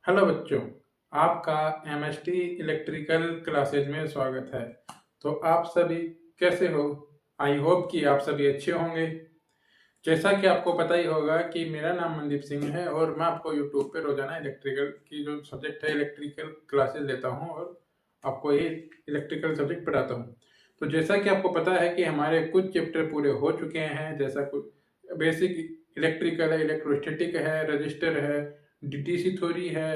Hello बच्चों, आपका MST electrical classes में स्वागत है। तो आप सभी कैसे हो? आई होप कि आप सभी अच्छे होंगे। जैसा कि आपको पता ही होगा कि मेरा नाम मनदीप सिंह है और मैं आपको यूट्यूब पे रोजाना इलेक्ट्रिकल की जो सब्जेक्ट है इलेक्ट्रिकल क्लासेज लेता हूँ और आपको ये इलेक्ट्रिकल सब्जेक्ट पढ़ाता हूँ। तो जैसा कि आपको पता है कि हमारे कुछ चैप्टर पूरे हो चुके हैं, जैसा कुछ बेसिक इलेक्ट्रिकल है, इलेक्ट्रोस्टैटिक है, रजिस्टर है, डीसी थ्योरी है,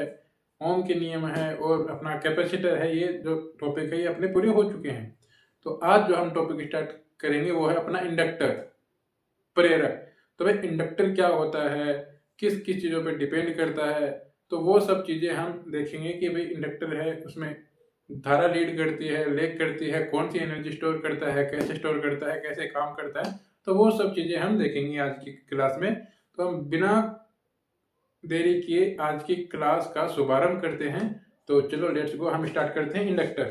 ओम के नियम है और अपना कैपेसिटर है। ये जो टॉपिक है ये अपने पूरे हो चुके हैं। तो आज जो हम टॉपिक स्टार्ट करेंगे वो है अपना इंडक्टर, प्रेरक। तो भाई इंडक्टर क्या होता है, किस किस चीज़ों पे डिपेंड करता है, तो वो सब चीज़ें हम देखेंगे कि भाई इंडक्टर है उसमें धारा लीड करती है, लेग करती है, कौन सी एनर्जी स्टोर करता है, कैसे स्टोर करता है, कैसे काम करता है। तो वो सब चीज़ें हम देखेंगे आज की क्लास में। तो हम बिना देरी किए आज की क्लास का शुभारंभ करते हैं। तो चलो लेट्स गो, हम स्टार्ट करते हैं इंडक्टर।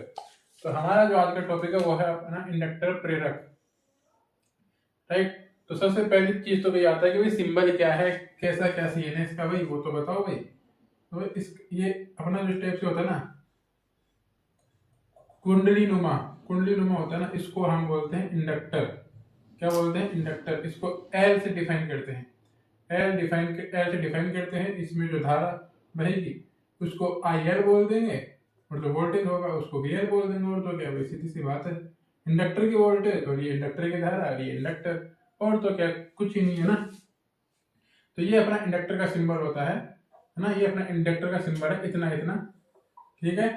तो हमारा जो आज का टॉपिक है वो है अपना इंडक्टर, प्रेरक, राइट। तो सबसे पहली चीज तो भाई आता है कि भाई सिंबल क्या है, कैसा क्या सीन है इसका, भाई वो तो बताओ भाई। तो भाई इस ये अपना जो स्टेप से होता है ना, कुंडली नुमा, कुंडली नुमा होता है ना, इसको हम बोलते हैं इंडक्टर। क्या बोलते हैं? इंडक्टर। इसको एल से डिफाइन करते हैं। एल से डिफाइन करते हैं। इसमें जो धारा बहेगी उसको आई एल बोल देंगे और जो वोल्टेज होगा उसको वी एल बोल देंगे। और तो क्या भाई, सीधी सी बात है। इंडक्टर की वोल्टेज और ये इंडक्टर की धारा और ये इंडक्टर, और तो क्या, कुछ ही नहीं है ना। तो ये अपना इंडक्टर का सिंबल होता है ना। ये अपना इंडक्टर का सिंबल है, इतना इतना, ठीक है।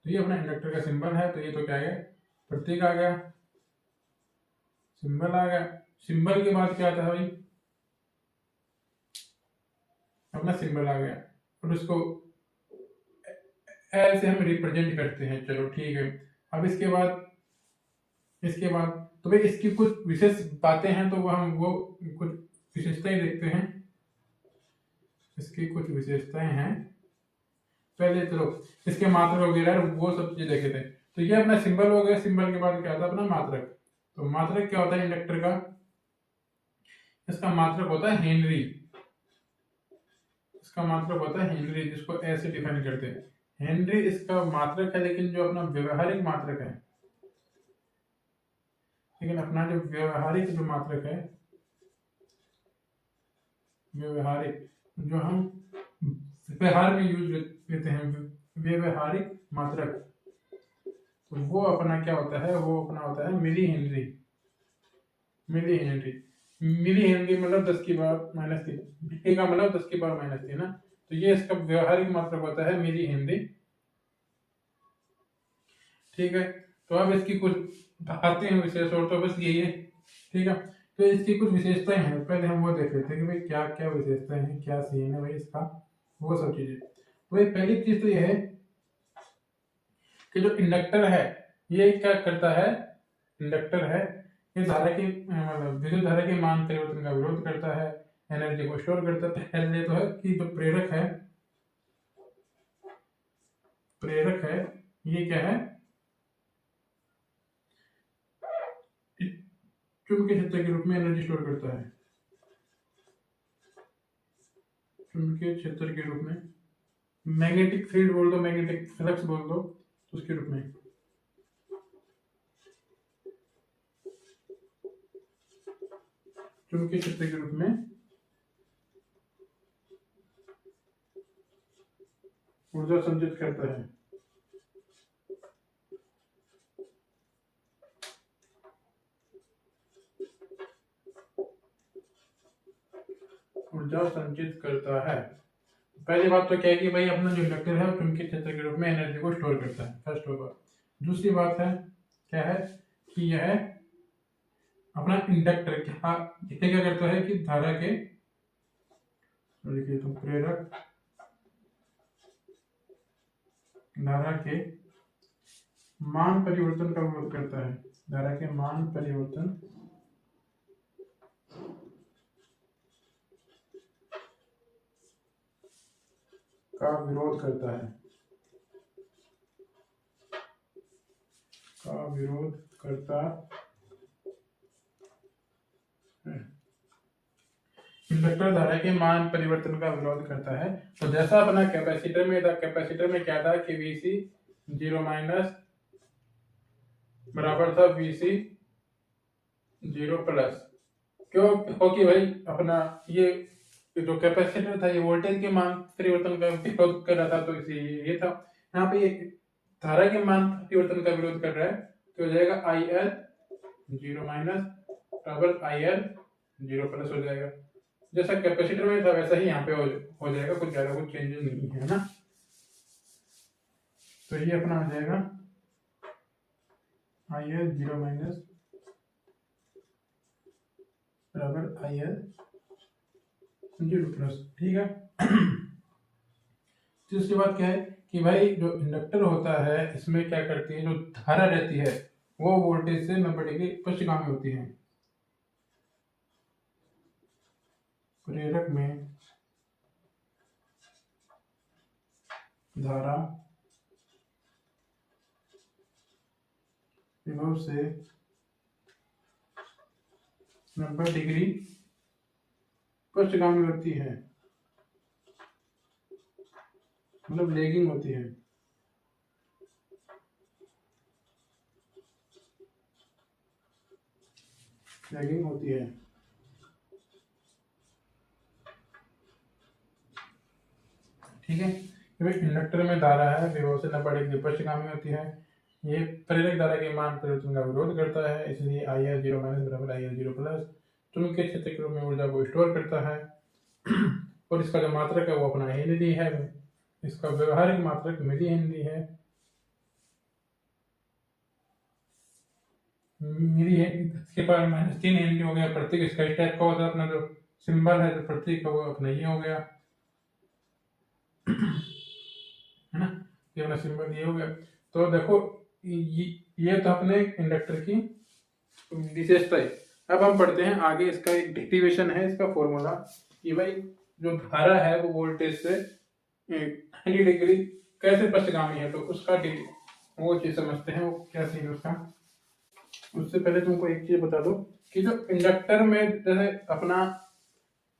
तो ये अपना इंडक्टर का सिंबल है। तो ये तो क्या है, प्रतीक आ गया, सिंबल आ गया। सिंबल के बाद क्या आता है भाई, अपना सिंबल आ गया और उसको एल से हम रिप्रेजेंट करते हैं। चलो ठीक है। अब इसके बाद तो भाई इसकी कुछ विशेष बातें हैं, तो वो कुछ विशेषताएं देखते हैं। इसकी कुछ विशेषताएं हैं। पहले चलो इसके मात्रक वगैरह वो सब चीजें देखे थे। तो ये अपना सिंबल हो गया। सिंबल के बाद क्या होता है अपना मात्रक। तो मात्रक क्या होता है इंडक्टर का? इसका मात्रक होता है हेनरी। इसका मात्रक होता है हेनरी, जिसको ऐसे डिफाइन करते हैं। हेनरी इसका मात्रक है, लेकिन जो अपना व्यवहारिक मात्रक है, लेकिन अपना जो व्यवहारिक जो मात्रक है, व्यवहारिक जो हम व्यवहार में यूज लेते हैं, व्यवहारिक मात्रक, तो वो अपना क्या होता है, वो अपना होता है millihenry. Millihenry, millihenry मतलब 10 की पावर माइनस 3, ए का मतलब 10 की पावर माइनस 3 ना। तो ये इसका व्यवहारिक मात्रक होता है मिली हेनरी, ठीक है। तो अब इसकी कुछ बातें हैं विशेष, और तो बस यही है, ठीक है। तो इसकी कुछ विशेषताएं हैं, पहले हम वो देख लेते हैं कि भाई क्या क्या विशेषताएं हैं, क्या सीन है भाई इसका, वो सब चीजें। तो भाई पहली चीज तो ये है कि जो इंडक्टर है ये क्या करता है, इंडक्टर है ये धारा की मतलब विद्युत धारा के मान परिवर्तन का विरोध करता है, एनर्जी को स्टोर करता है। पहले तो है कि जो प्रेरक है ये क्या है, चुंबकीय क्षेत्र के रूप में एनर्जी स्टोर करता है। चुंबकीय क्षेत्र के रूप में, मैग्नेटिक फील्ड बोल दो, मैग्नेटिक फ्लक्स बोल दो, तो उसके रूप में चुंबकीय क्षेत्र के रूप में ऊर्जा संचित करता है। ऊर्जा संचित करता है। पहली बात तो क्या है कि भाई अपना जो इंडक्टर है वो चुंबकीय क्षेत्र के रूप में एनर्जी को स्टोर करता है, फर्स्ट ऑफ ऑल। दूसरी बात है क्या है कि यह अपना इंडक्टर क्या करता है कि धारा के, देखिए तो प्रेरक धारा के मान परिवर्तन का विरोध करता है। धारा के मान परिवर्तन का विरोध करता है, का विरोध करता है। इंडक्टर धारा के मान परिवर्तन का विरोध करता है। तो जैसा अपना कैपेसिटर में था, कैपेसिटर में क्या था कि Vc 0 माइनस बराबर था Vc 0 प्लस। क्यों? क्योंकि भाई अपना ये जो कैपेसिटर था ये वोल्टेज के मान परिवर्तन का विरोध कर रहा था, तो इसीलिए ये था। यहाँ पे ये धारा के मान परिवर्तन का विरोध कर रहा है, तो हो जाएगा IL 0 माइनस बराबर IL 0 प्लस हो जाएगा। जैसा कैपेसिटर में था वैसा ही यहाँ पे हो जाएगा, कुछ ज्यादा कुछ चेंजेस नहीं है ना। तो ये अपना हो जाएगा IL 0 माइनस बराबर IL 0 प्लस। ठीक है। दूसरी बात क्या है कि भाई जो इंडक्टर होता है इसमें क्या करती है, जो धारा रहती है वो वोल्टेज से 90 डिग्री पश्चिमगामी होती है। प्रेरक में धारा विभव से 90 डिग्री पश्चिमगामी होती है, मतलब लेगिंग होती है। लैगिंग होती है। ठीक है। इंडक्टर में धारा है विभव से 90 डिग्री पश्चिमगामी होती है। ये प्रेरक धारा के मान परिवर्तन का विरोध करता है, इसलिए IL 0 माइनस बराबर IL 0 प्लस। चुंबकीय क्षेत्र के रूप में ऊर्जा को स्टोर करता है और इसका जो मात्रक है वो अपना हेनरी है, इसका व्यवहारिक मात्रक मिली हेनरी है। मिली है इसके पास -3 हेनरी हो गया। प्रतीक इसका इस टाइप का होता है, अपना जो सिंबल है जो प्रतीक का वो अपना ये हो गया है ना, ये अपना सिंबल ये हो गया। तो देखो ये तो अपने इंडक्टर की विशेषता है। अब हम पढ़ते हैं आगे, इसका एक डेरिवेशन है, इसका फॉर्मूला कि भाई जो धारा है वो वोल्टेज से 90 डिग्री कैसे पश्चिमगामी है, तो उसका वो चीज समझते हैं, वो क्या सीन उसका। उससे पहले तुमको एक चीज बता दो कि जो इंडक्टर में जैसे अपना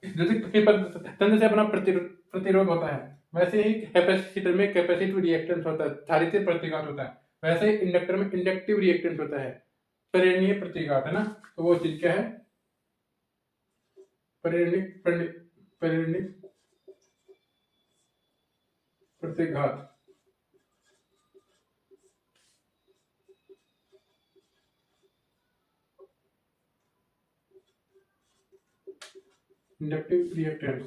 तंत्र से अपना प्रतिरोध होता है, वैसे ही कैपेसिटर में कैपेसिटिव रिएक्टेंस होता है, धारित्र प्रतिघात होता है। वैसे ही इंडक्टर में इंडक्टिव रिएक्टेंस होता है, प्रेरणीय प्रतिघात है ना। तो वो चीज क्या है? प्रेरणिक प्रतिघात। इंडक्टिव रिएक्टेंस,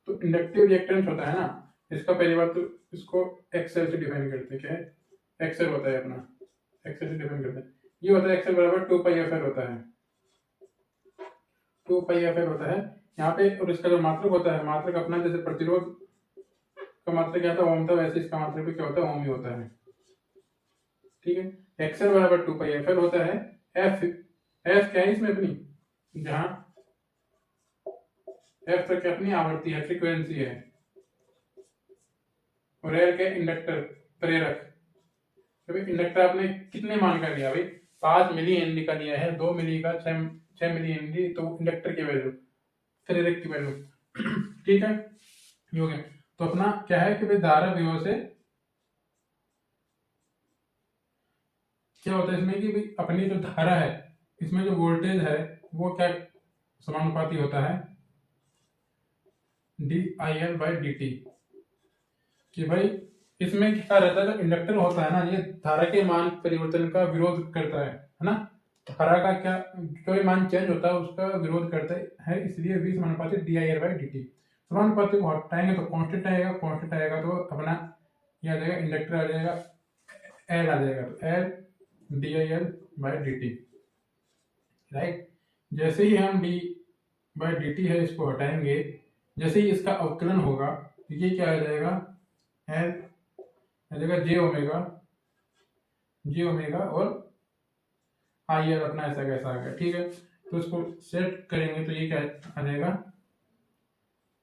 तो इंडक्टिव रिएक्टेंस होता है ना, इसका पहली बात तो इसको एक्सेल से डिफाइन करते हैं। क्या है? एक्सेल होता है अपना, एक्सेल से डिफाइन करते हैं। ये होता है एक्सेल बराबर 2πfl होता है, 2πfl होता है यहाँ पे। और इसका जो मात्रक होता है, मात्रक अपना जैसे प्रतिरोध का मात्रक क्या था ओम था, वैसे इसका मात्रक भी क्या होता है, ओम ही होता है। ठीक है। एक्सेल बराबर 2πfl होता है। एफ क्या है इसमें अपनी, जहां एफ तक अपनी आवृत्ति है, फ्रीक्वेंसी है, और एल के इंडक्टर प्रेरक। तो इंडक्टर आपने कितने मान का लिया भाई? 5 मिली हेनरी का लिया है, 2 मिली का, 6 मिली हेनरी, तो इंडक्टर की वैल्यू, प्रेरक की वैल्यू। ठीक है, ये हो गया। तो अपना क्या है कि भाई धारा विभव से क्या होता है इसमें कि भाई अपनी जो धारा है इसमें जो वोल्टेज है वो क्या समानुपाती होता है, DIL/dt। कि भाई इसमें क्या रहता है, जो इंडक्टर होता है ना, ये धारा के मान परिवर्तन का विरोध करता है ना। धारा का क्या कोई मान चेंज होता है उसका विरोध करता है, इसलिए V समानुपाती DIL/dt। समानुपाती को हटाएंगे तो कांस्टेंट आएगा, कांस्टेंट आएगा तो अपना ये आ जाएगा, इंडक्टर आ जाएगा, L आ जाएगा, तो L DIL/dt। राइट। जैसे ही हम d/dt है इसको हटाएंगे, जैसे ही इसका अवकलन होगा तो ये क्या आ जाएगा, L आ जाएगा j ओमेगा और IL अपना ऐसा कैसा आ गया। ठीक है, तो इसको सेट करेंगे तो ये क्या आ जाएगा,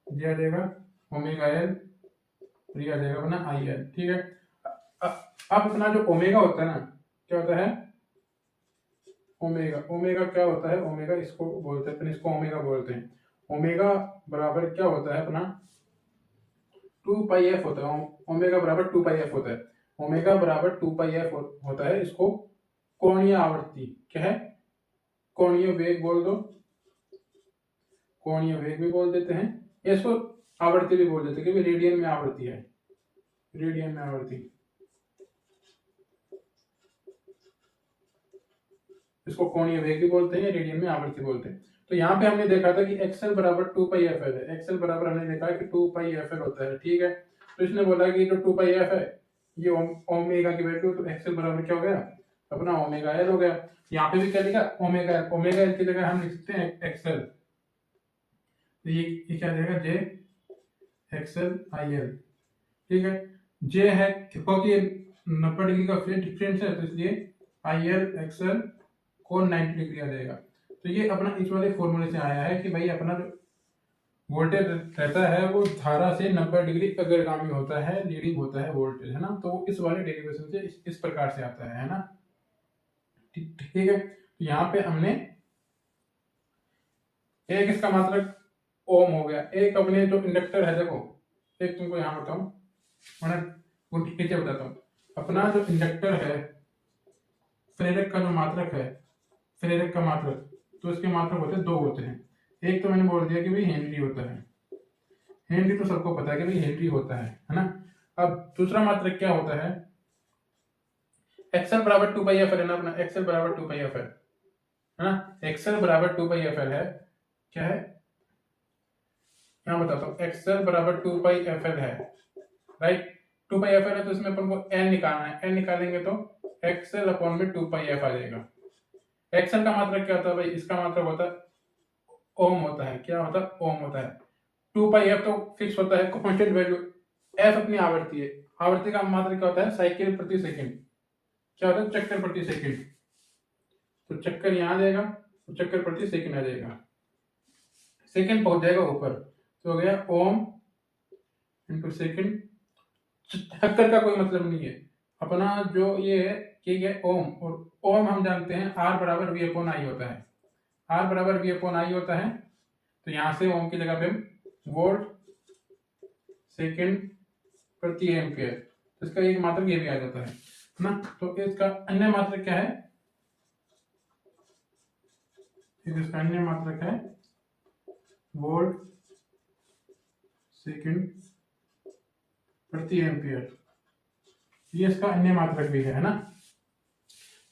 ये आ जाएगा ओमेगा L और ये आ जाएगा अपना IL। ठीक है। अब अपना जो ओमेगा होता है ना, क्या होता है, ओमेगा, ओमेगा क्या होता है, ओमेगा इसको बोलते हैं अपन, इसको ओमेगा बोलते हैं। ओमेगा बराबर क्या होता है अपना 2 पाई एफ होता है, ओमेगा बराबर 2 पाई एफ होता है। ओमेगा बराबर 2 पाई एफ होता है, इसको कोणीय आवर्ती क्या है, कोणीय वेग बोल दो, कोणीय वेग भी बोल देते हैं, इसको आवर्ती भी बोल देते हैं क्योंकि रेडियन में आवर्ती है, रेडियन में आवर्ती, इसको कोणीय वेग भी बोलते हैं, रेडियन में आवर्ती बोलते हैं। तो यहाँ पे हमने देखा था कि एक्सएल बराबर 2 पाई एफ एल है, एक्सएल बराबर हमने देखा है कि 2 पाई एफ एल होता है, ठीक है। तो इसने बोला कि जो 2 पाई एफ है ये ओमेगा की वैल्यू, तो एक्सएल बराबर क्या हो गया अपना ओमेगा एल हो गया। यहाँ पे भी क्या लिखा ओमेगा एल, ओमेगा एल की जगह हम लिखते हैं एक्सएल, तो ये क्या देगा जे एक्सएल आई एल, ठीक है। जे है क्योंकि 90 डिग्री का फेज डिफरेंस है, तो इसलिए आई एल एक्सएल कोण 90 डिग्री आ जाएगा। तो ये अपना इस वाले फॉर्मूले से आया है कि भाई अपना जो वोल्टेज रहता है वो धारा से 90 डिग्री अग्रगामी होता है, लीडिंग होता है वोल्टेज, है ना। तो वो इस वाले डेरिवेशन से इस प्रकार से आता है ना, ठीक है। तो यहाँ पे हमने एक इसका मात्रक ओम हो गया, एक अपने जो इंडक्टर है, देखो एक तुमको यहाँ बताऊं, मैं नीचे बताता हूँ। अपना जो इंडक्टर है, प्रेरक का जो मात्रक है, प्रेरक का मात्रक, तो इसके मात्रक होते हैं 2 होते हैं। एक तो मैंने बोल दिया कि भाई हेनरी होता है, हेनरी तो सबको पता है कि भाई हेनरी होता है ना। अब दूसरा मात्रक क्या होता है, एक्सएल बराबर 2 पाई एफ एल है ना अपना, एक्सएल बराबर 2 पाई एफ एल है ना, एक्सएल बराबर 2 पाई एफ एल है, क्या है यहाँ बताता हूँ, एक्सएल बराबर 2 पाई एफ एल है, राइट। 2 पाई एफ एल है तो इसमें अपन को एन निकालना है, एन निकालेंगे तो एक्सएल अपॉन में 2 पाई एफ आ जाएगा। एक्सएल का मात्रक क्या होता है भाई, इसका मात्रक होता है ओम होता है, क्या होता है ओम होता है। 2 पाई एफ तो फिक्स होता है, कांस्टेंट वैल्यू, एफ अपनी आवर्ती है, आवर्ती का मात्रक क्या होता है साइकिल प्रति सेकंड, क्या होता है चक्कर प्रति सेकंड, तो चक्कर यहाँ आ जाएगा, तो चक्कर प्रति सेकंड आ जाएगा, सेकंड पहुंच जाएगा ऊपर, तो हो गया ओम इंटू सेकंड। चक्कर का कोई मतलब नहीं है, अपना जो ये है कि ये ओम, और ओम हम जानते हैं आर बराबर वी अपॉन आई होता है, आर बराबर वी अपॉन आई होता है। तो यहां से ओम की जगह पे वोल्ट सेकंड प्रति एम्पियर, तो इसका एक मात्रक ये भी आ जाता है ना। तो इसका अन्य मात्रक क्या है, इसका अन्य मात्रक है वोल्ट सेकंड प्रति एम्पियर, ये इसका अन्य मात्रक भी है ना।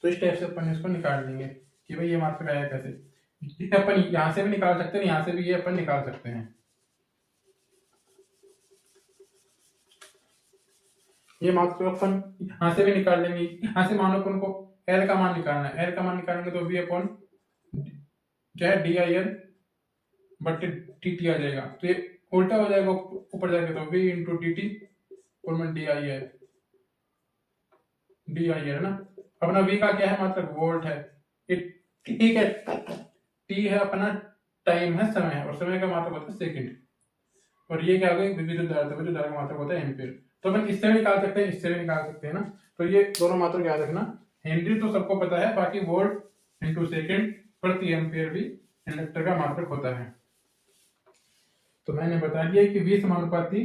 तो इस टाइप से अपन इसको निकाल लेंगे कि भाई ये मात्रक आया कैसे, अपन यहां से भी निकाल सकते हैं, यहां से भी ये अपन निकाल सकते हैं, ये मात्रक अपन यहां से भी निकाल लेंगे। यहां से मानो अपन को एल का मान निकालना है, एल का मान निकालेंगे तो वी अपॉन क्या है D I L but T T आ जाएगा, तो ये उल्टा हो जाएगा ऊपर जाके, तो वी इंटू डी टी और में D I L, D I L ना। अपना वी का क्या है मात्रक वोल्ट है, ठीक है, टी है अपना टाइम है, समय है, और समय का मात्रक होता है सेकंड, और ये क्या हो गया विद्युत धारा, तो विद्युत धारा का मात्रक होता है एम्पीयर। तो अपन इससे भी निकाल सकते हैं, इससे भी निकाल सकते हैं ना। तो ये दोनों मात्रक याद रखना, हेनरी तो सबको पता है, बाकी वोल्ट इंटू सेकंड प्रति एम्पीयर भी इंडक्टर का मात्रक होता है। तो मैंने बता दिया कि V समानुपाती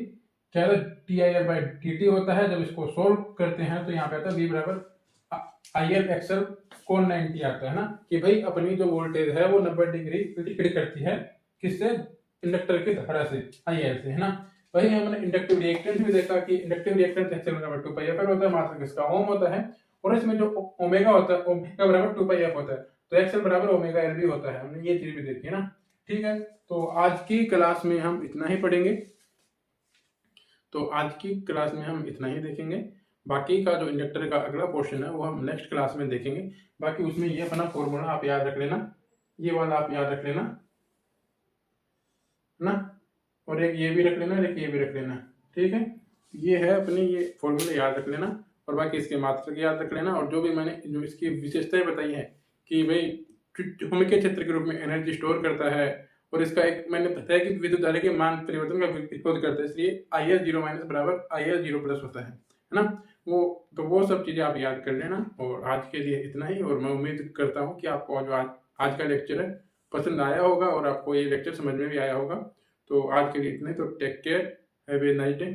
क्या है T I L by T T होता है। जब इसको सोल्व करते हैं तो यहाँ पे आता है V बराबर आई एल एक्सएल कोण 90 आता है ना, कि भाई अपनी जो वोल्टेज है वो 90 डिग्री लीड करती है, किससे, इंडक्टर की धारा से, आई एल से, है ना। वही हमने इंडक्टिव रिएक्टेंस भी देखा कि इंडक्टिव रिएक्टेंस एक्सएल बराबर 2 पाई एफ एल होता है, मात्रक इसका ओम होता है, और इसमें जो ओमेगा होता है, ओमेगा बराबर 2 पाई एफ होता है, तो एक्सएल बराबर ओमेगा एल भी होता है, हमने ये चीज भी देखी है ना, ठीक है। तो आज की क्लास में हम इतना ही पढ़ेंगे, तो आज की क्लास में हम इतना ही देखेंगे, बाकी का जो इंडक्टर का अगला पोर्शन है वो हम नेक्स्ट क्लास में देखेंगे। बाकी उसमें ये अपना फॉर्मूला आप याद रख लेना, ये वाला आप याद रख लेना ना, और एक ये भी रख लेना, एक ये भी रख लेना, ठीक है। ये है अपने ये फॉर्मूला याद रख लेना, और बाकी इसके मात्रक याद रख लेना, और जो भी मैंने जो इसकी विशेषताएं बताई है कि भाई चुंबकीय क्षेत्र के रूप में एनर्जी स्टोर करता है, और इसका एक मैंने बताया कि विद्युत धारा के मान परिवर्तन का विरोध करता है, इसलिए आई एस जीरो माइनस बराबर आई एस जीरो प्लस होता है ना। वो सब चीज़ें आप याद कर लेना। और आज के लिए इतना ही, और मैं उम्मीद करता हूँ कि आपको जो आज का लेक्चर है पसंद आया होगा और आपको ये लेक्चर समझ में भी आया होगा। तो आज के लिए इतना ही। तो take care, have a nice day.